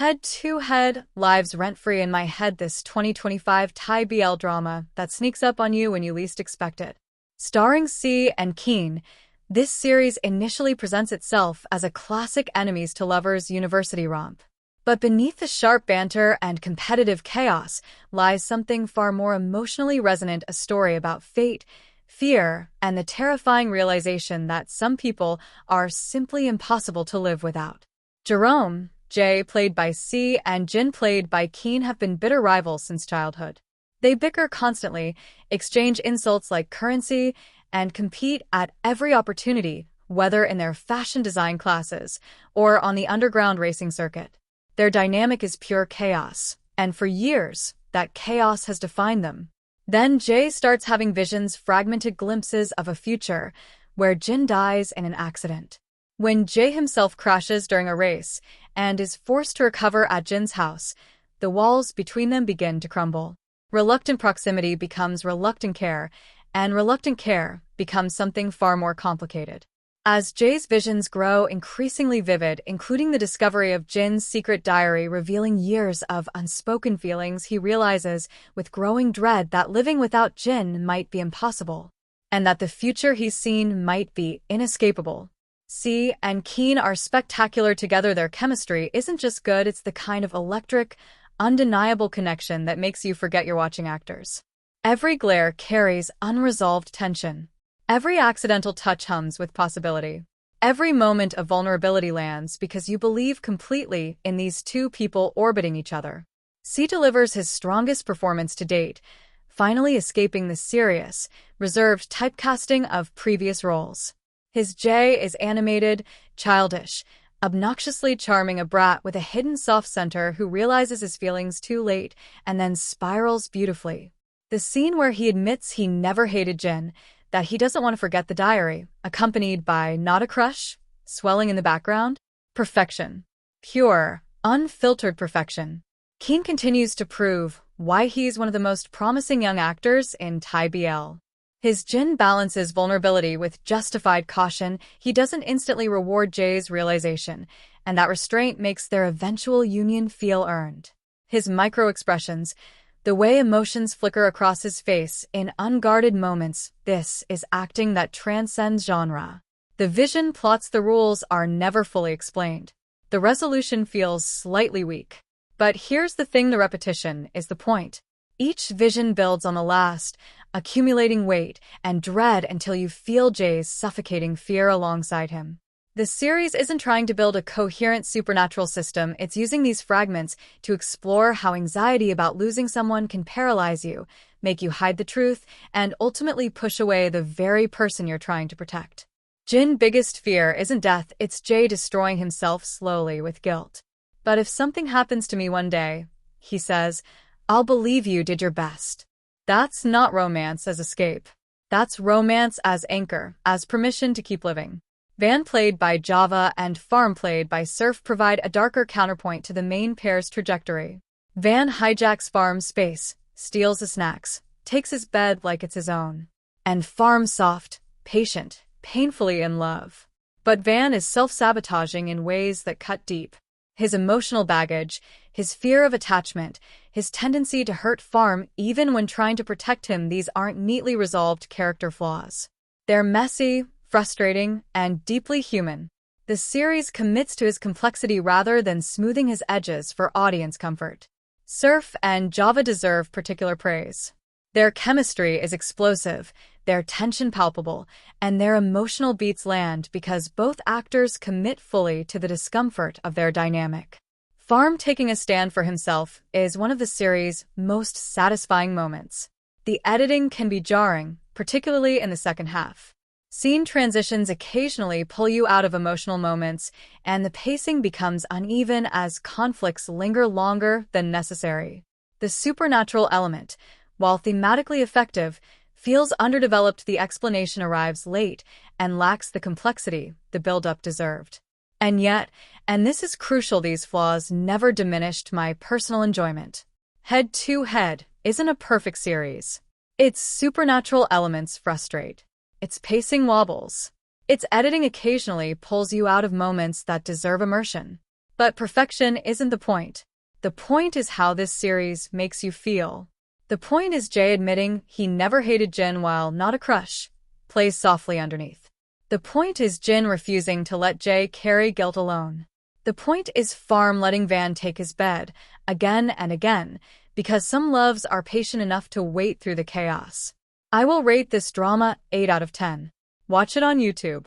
Head to Head lives rent-free in my head, this 2025 Thai BL drama that sneaks up on you when you least expect it. Starring C and Keen, this series initially presents itself as a classic enemies to lovers university romp. But beneath the sharp banter and competitive chaos lies something far more emotionally resonant, a story about fate, fear, and the terrifying realization that some people are simply impossible to live without. Jerome, Jay, played by C, and Jin, played by Keen, have been bitter rivals since childhood. They bicker constantly, exchange insults like currency, and compete at every opportunity, whether in their fashion design classes or on the underground racing circuit. Their dynamic is pure chaos, and for years, that chaos has defined them. Then Jay starts having visions, fragmented glimpses of a future where Jin dies in an accident. When Jay himself crashes during a race and is forced to recover at Jin's house, the walls between them begin to crumble. Reluctant proximity becomes reluctant care, and reluctant care becomes something far more complicated. As Jay's visions grow increasingly vivid, including the discovery of Jin's secret diary revealing years of unspoken feelings, he realizes with growing dread that living without Jin might be impossible, and that the future he's seen might be inescapable. C and Keen are spectacular together. Their chemistry isn't just good, it's the kind of electric, undeniable connection that makes you forget you're watching actors. Every glare carries unresolved tension. Every accidental touch hums with possibility. Every moment of vulnerability lands because you believe completely in these two people orbiting each other. C delivers his strongest performance to date, finally escaping the serious, reserved typecasting of previous roles. His Jay is animated, childish, obnoxiously charming, a brat with a hidden soft center who realizes his feelings too late and then spirals beautifully. The scene where he admits he never hated Jin, that he doesn't want to forget the diary, accompanied by "not a crush" swelling in the background. Perfection. Pure, unfiltered perfection. Keen continues to prove why he's one of the most promising young actors in Thai BL. His Jin balances vulnerability with justified caution. He doesn't instantly reward Jay's realization, and that restraint makes their eventual union feel earned. His micro-expressions, the way emotions flicker across his face in unguarded moments, this is acting that transcends genre. The vision plots, the rules are never fully explained. The resolution feels slightly weak. But here's the thing, the repetition is the point. Each vision builds on the last, accumulating weight and dread until you feel Jay's suffocating fear alongside him. The series isn't trying to build a coherent supernatural system, it's using these fragments to explore how anxiety about losing someone can paralyze you, make you hide the truth, and ultimately push away the very person you're trying to protect. Jin's biggest fear isn't death, it's Jay destroying himself slowly with guilt. But if something happens to me one day, he says, I'll believe you did your best. That's not romance as escape. That's romance as anchor, as permission to keep living. Van, played by Java, and Farm, played by Surf, provide a darker counterpoint to the main pair's trajectory. Van hijacks Farm's space, steals his snacks, takes his bed like it's his own. And Farm's soft, patient, painfully in love. But Van is self-sabotaging in ways that cut deep. His emotional baggage, his fear of attachment, his tendency to hurt Farm even when trying to protect him, these aren't neatly resolved character flaws. They're messy, frustrating, and deeply human. The series commits to his complexity rather than smoothing his edges for audience comfort. Surf and Java deserve particular praise. Their chemistry is explosive, their tension palpable, and their emotional beats land because both actors commit fully to the discomfort of their dynamic. Farm taking a stand for himself is one of the series' most satisfying moments. The editing can be jarring, particularly in the second half. Scene transitions occasionally pull you out of emotional moments, and the pacing becomes uneven as conflicts linger longer than necessary. The supernatural element, while thematically effective, feels underdeveloped. The explanation arrives late and lacks the complexity the build-up deserved. And yet, and this is crucial, these flaws never diminished my personal enjoyment. Head to Head isn't a perfect series. Its supernatural elements frustrate. Its pacing wobbles. Its editing occasionally pulls you out of moments that deserve immersion. But perfection isn't the point. The point is how this series makes you feel. The point is Jae admitting he never hated Jin while not a crush plays softly underneath. The point is Jin refusing to let Jae carry guilt alone. The point is Farm letting Van take his bed again and again because some loves are patient enough to wait through the chaos. I will rate this drama 8 out of 10. Watch it on YouTube.